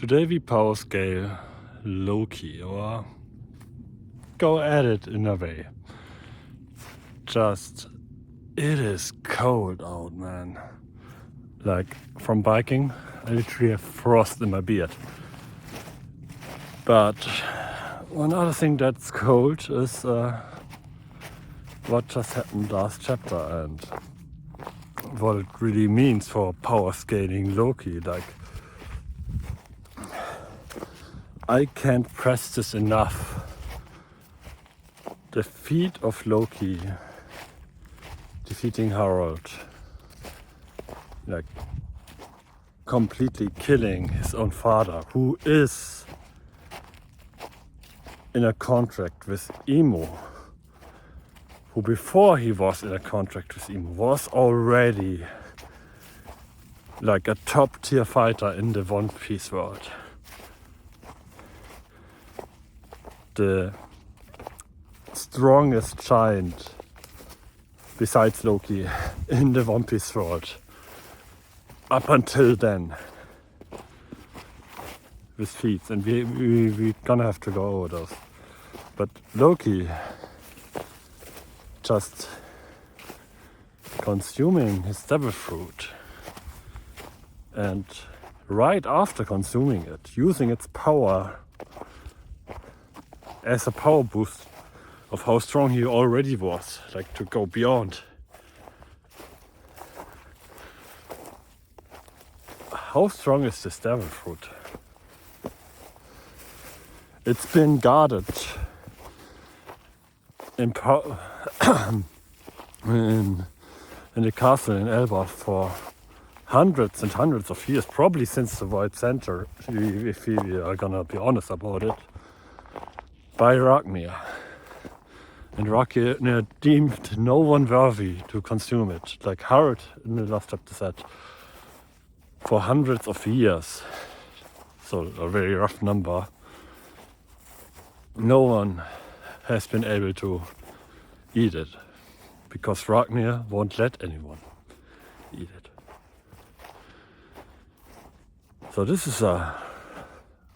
Today we power scale Loki, or go at it in a way. Just, it is cold out, man. Like, from biking, I literally have frost in my beard. But one other thing that's cold is what just happened last chapter and what it really means for power scaling Loki. Like, I can't press this enough. The feat of Loki defeating Harold, like completely killing his own father, who is in a contract with Emo, who before he was in a contract with Emo was already like a top tier fighter in the One Piece world. The strongest giant besides Loki in the One Piece world up until then with feats, and we gonna have to go over those. But Loki just consuming his devil fruit, and right after consuming it, using its power as a power boost of how strong he already was, like to go beyond. How strong is this devil fruit? It's been guarded in the castle in Elba for hundreds and hundreds of years, probably since the White Center, if we are gonna be honest about it, by Ragnir. And Ragnir deemed no one worthy to consume it, like Harold in the last chapter said, for hundreds of years. So a very rough number. No one has been able to eat it, because Ragnir won't let anyone eat it. So this is a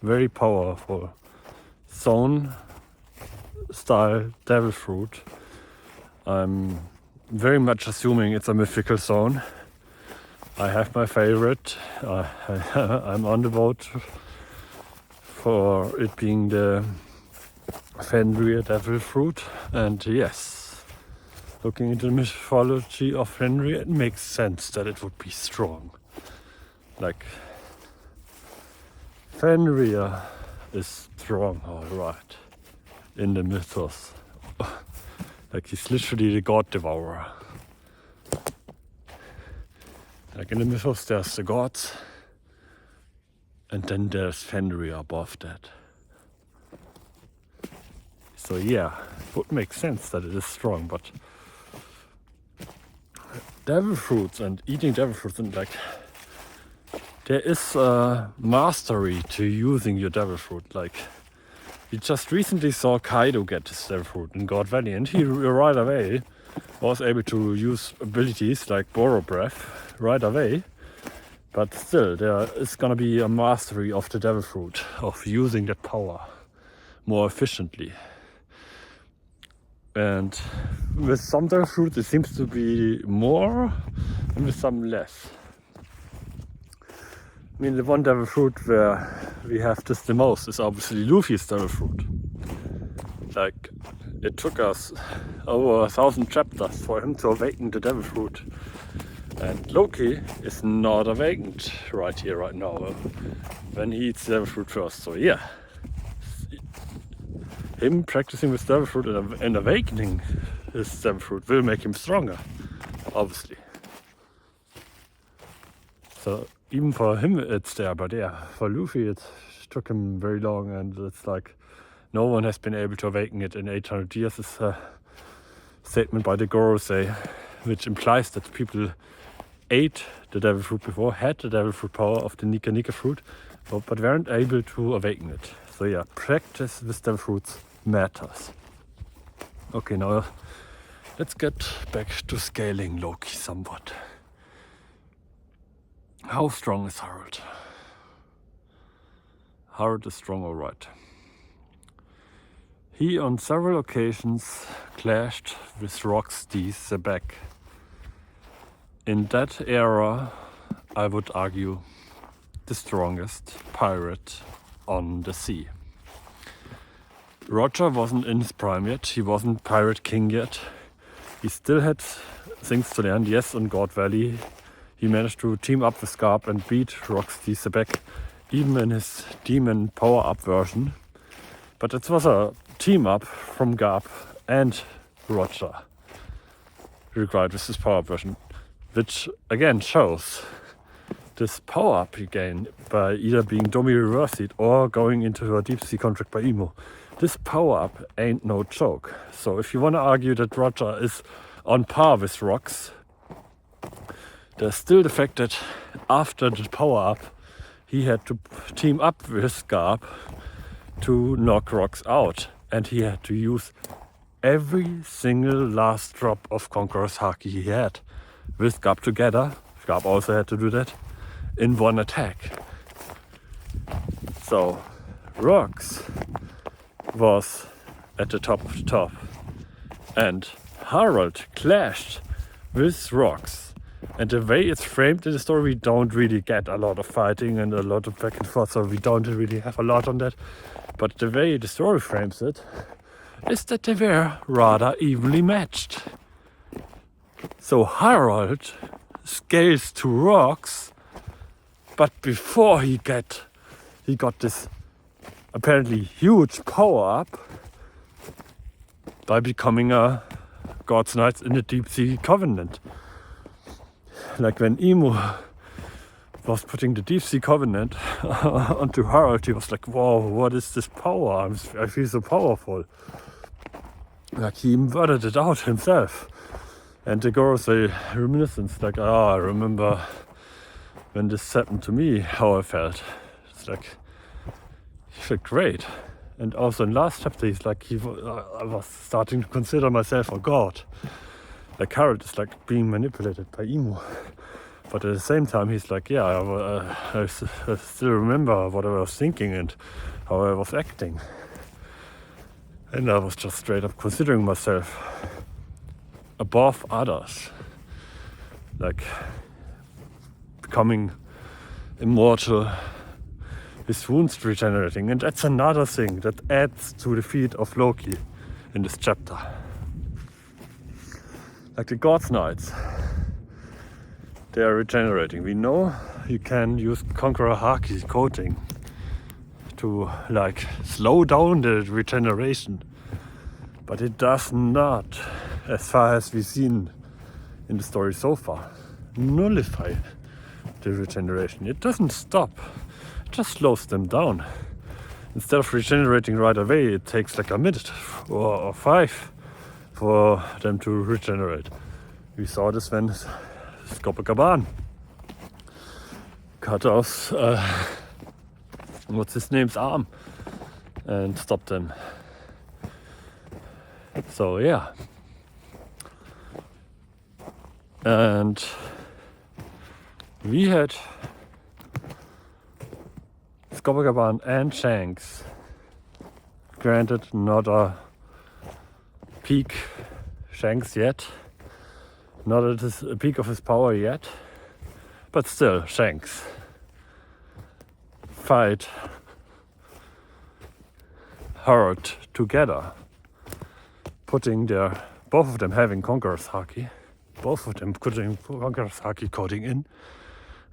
very powerful zone style devil fruit. I'm very much assuming it's a mythical zone. I have my favorite. I'm on the boat for it being the Fenrir devil fruit, and yes, looking into the mythology of Fenrir, it makes sense that it would be strong. Like, Fenrir is strong, alright, in the mythos. Like, he's literally the god devourer. Like in the mythos there's the gods, and then there's Fenrir above that. So yeah, it would make sense that it is strong, but devil fruits and eating devil fruits, and like, there is a mastery to using your devil fruit. Like, we just recently saw Kaido get his devil fruit in God Valley, and he right away was able to use abilities like Borrow Breath right away. But still, there is gonna be a mastery of the devil fruit, of using that power more efficiently. And with some devil fruit it seems to be more, and with some less. I mean, the one devil fruit where we have this the most is obviously Luffy's devil fruit. Like, it took us over 1,000 chapters for him to awaken the devil fruit. And Loki is not awakened right here, right now, when he eats devil fruit first. So yeah, him practicing with devil fruit and awakening his devil fruit will make him stronger, obviously. So even for him it's there, but yeah, for Luffy it took him very long, and it's like no one has been able to awaken it in 800 years. Is a statement by the Gorosei, which implies that people ate the devil fruit before, had the devil fruit power of the Nika Nika fruit, but weren't able to awaken it. So yeah, practice with devil fruits matters. Okay, now let's get back to scaling Loki somewhat. How strong is Harold? Harold is strong, alright. He on several occasions clashed with Roxy the Back. In that era, I would argue, the strongest pirate on the sea. Roger wasn't in his prime yet, he wasn't Pirate King yet. He still had things to learn. Yes, on God Valley he managed to team up with Garp and beat Roxy the Back, even in his demon power-up version. But it was a team up from Garp and Roger required with his power-up version, which again shows this power-up he gained by either being Domi reversed or going into a deep sea contract by Emo. This power-up ain't no joke. So if you want to argue that Roger is on par with Rox, there's still the fact that after the power-up he had to team up with Garp to knock Rox out, and he had to use every single last drop of Conqueror's Haki he had with Garp together. Garp also had to do that in one attack. So Rox was at the top of the top, and Harold clashed with Rox. And the way it's framed in the story, we don't really get a lot of fighting and a lot of back and forth, so we don't really have a lot on that. But the way the story frames it is that they were rather evenly matched. So Harold scales to Rox, but before he got this apparently huge power up by becoming a God's Knight in the Deep Sea Covenant. Like when Emo was putting the Deep Sea Covenant onto Harold, he was like, "Whoa, what is this power? I feel so powerful." Like he inverted it out himself. And the girls say reminiscence, like, I remember when this happened to me, how I felt. It's like, he felt great. And also in last chapter, he's like, I was starting to consider myself a god. Like Harold is like being manipulated by Emo. But at the same time, he's like, yeah, I still remember what I was thinking and how I was acting. And I was just straight up considering myself above others. Like becoming immortal, his wounds regenerating. And that's another thing that adds to the feat of Loki in this chapter. Like the God's Knights, they are regenerating. We know you can use Conqueror Haki coating to like slow down the regeneration, but it does not, as far as we've seen in the story so far, nullify the regeneration. It doesn't stop, it just slows them down. Instead of regenerating right away, it takes like a minute or 5 for them to regenerate. We saw this when Scopocaban cut off what's his name's arm and stopped him. So yeah. And we had Scopocaban and Shanks, granted not a peak Shanks yet, not at the peak of his power yet, but still Shanks fight Harold together, putting their, both of them having Conqueror's Haki, both of them putting Conqueror's Haki coding in,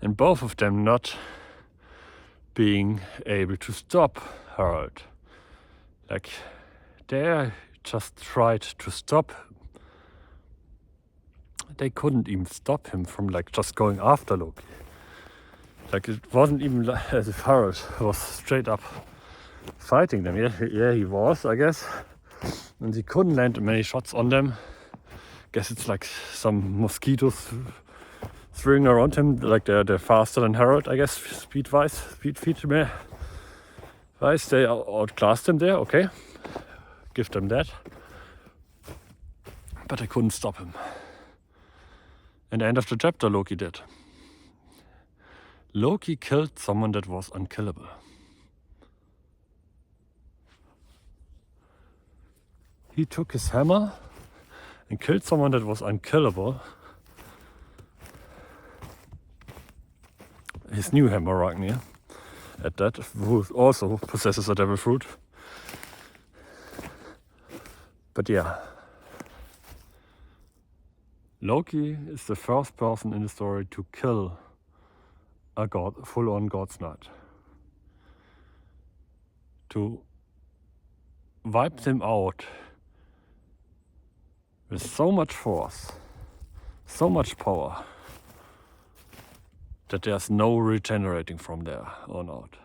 and both of them not being able to stop Harold. Like they just tried to stop him. They couldn't even stop him from like just going after Loki. Like it wasn't even as if Harold was straight up fighting them. Yeah, he was, I guess. And he couldn't land many shots on them. Guess it's like some mosquitoes swirling around him. Like they're faster than Harold, I guess, speed feet wise. They outclassed him there, okay. Give them that. But I couldn't stop him. And the end of the chapter, Loki did. Loki killed someone that was unkillable. he took his hammer and killed someone that was unkillable. His new hammer, Ragnir, at that, who also possesses a devil fruit. But yeah, Loki is the first person in the story to kill a god, full-on God's Knight. To wipe them out with so much force, so much power, that there's no regenerating from there on out.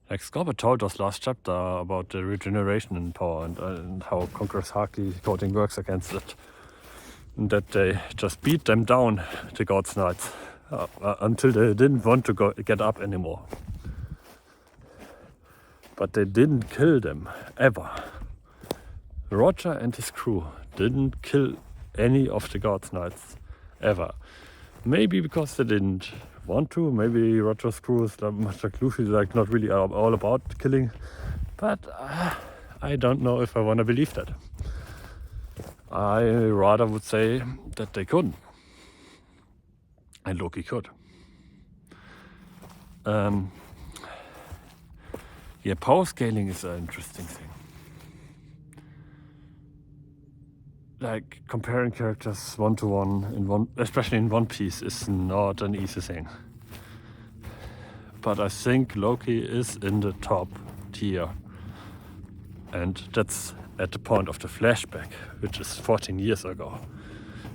Like Scorpio told us last chapter about the regeneration in power and how Conqueror's Haki coding works against it. And that they just beat them down, the God's Knights, until they didn't want to get up anymore. But they didn't kill them, ever. Roger and his crew didn't kill any of the God's Knights, ever. Maybe because they didn't want to, maybe Roger's crew is much like Luffy, like not really all about killing, but I don't know if I want to believe that. I rather would say that they couldn't, and Loki could. Yeah, power scaling is an interesting thing. Like comparing characters one to one, especially in One Piece, is not an easy thing. But I think Loki is in the top tier, and that's at the point of the flashback, which is 14 years ago.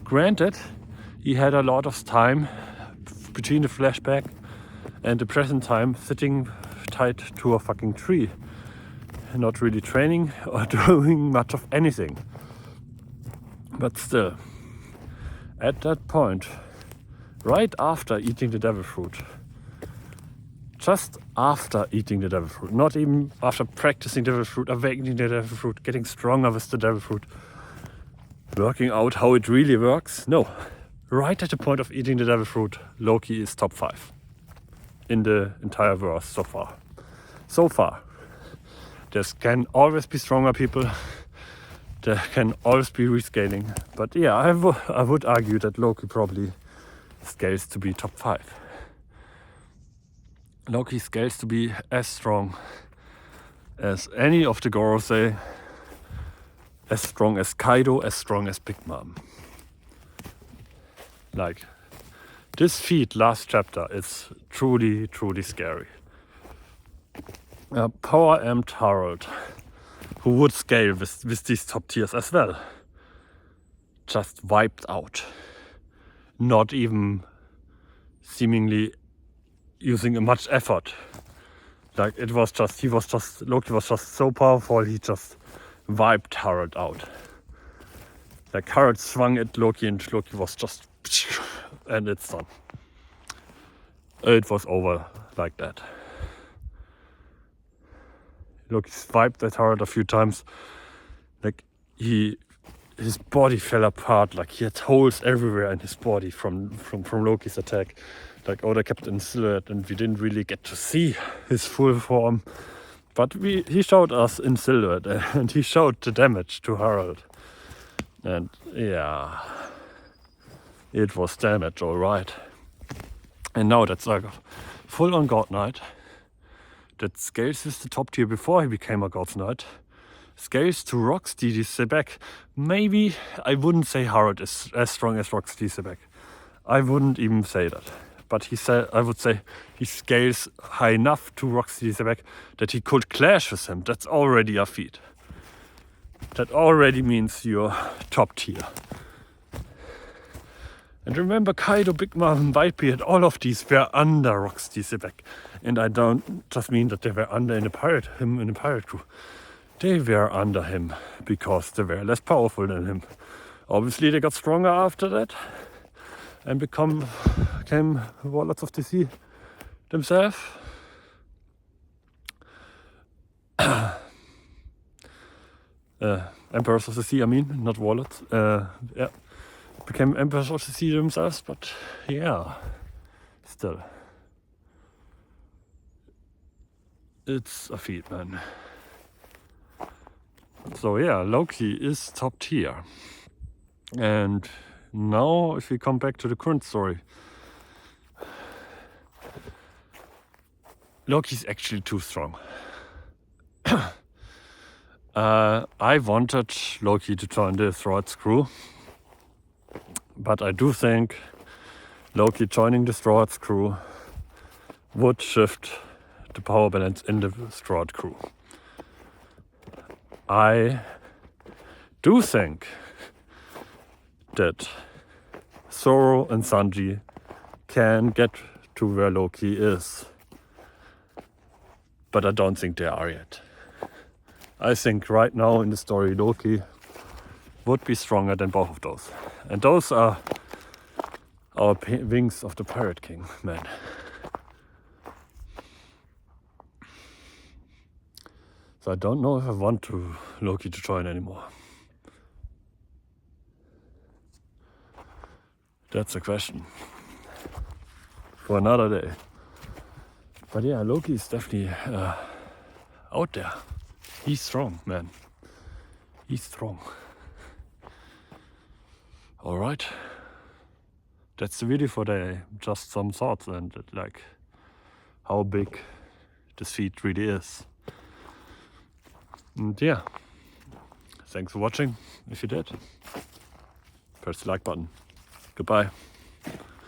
Granted, he had a lot of time between the flashback and the present time sitting tied to a fucking tree, not really training or doing much of anything. But still, at that point, right after eating the devil fruit, just after eating the devil fruit, not even after practicing devil fruit, awakening the devil fruit, getting stronger with the devil fruit, working out how it really works, no. Right at the point of eating the devil fruit, Loki is top 5 in the entire verse so far. So far. There can always be stronger people. There can always be rescaling. But yeah, I would argue that Loki probably scales to be top 5. Loki scales to be as strong as any of the Gorosei, as strong as Kaido, as strong as Big Mom. Like, this feat last chapter is truly, truly scary. Power Amped Harold, who would scale with these top tiers as well, just wiped out. Not even seemingly using much effort. Like Loki was just so powerful, he just wiped Harold out. Like Harold swung at Loki and Loki was just, and it's done. It was over like that. Loki swiped at Harold a few times. Like his body fell apart. Like he had holes everywhere in his body from Loki's attack. Like Oda kept in silhouette, and we didn't really get to see his full form. But he showed us in silhouette, and he showed the damage to Harold. And yeah, it was damage, alright. And now that's like a full-on God Knight that scales with the top tier before he became a God's Knight. Scales to Rocksteady Sebek. Maybe I wouldn't say Harold is as strong as Rocksteady Sebek. I wouldn't even say that. But I would say he scales high enough to Rocksteady Sebek that he could clash with him. That's already a feat. That already means you're top tier. And remember, Kaido, Big Mom, Whitebeard, all of these were under Rocksteady Sebek. And I don't just mean that they were under him in the pirate crew. They were under him because they were less powerful than him. Obviously they got stronger after that and became warlords of the sea themselves. Emperors of the Sea, I mean, not warlords. Yeah. became emperors of the sea themselves, but yeah, still. It's a feat, man. So yeah, Loki is top tier. And now if we come back to the current story, Loki's actually too strong. I wanted Loki to join the Throats crew, but I do think Loki joining the Throats crew would shift the power balance in the Throat crew. I do think that Zoro and Sanji can get to where Loki is, but I don't think they are yet. I think right now in the story Loki would be stronger than both of those. And those are our wings of the Pirate King, man. So I don't know if I want Loki to join anymore. That's a question for another day. But yeah, Loki is definitely out there. He's strong, man. He's strong. Alright. That's the video for today. Just some thoughts and like how big this feat really is. And yeah, thanks for watching. If you did, press the like button. Goodbye.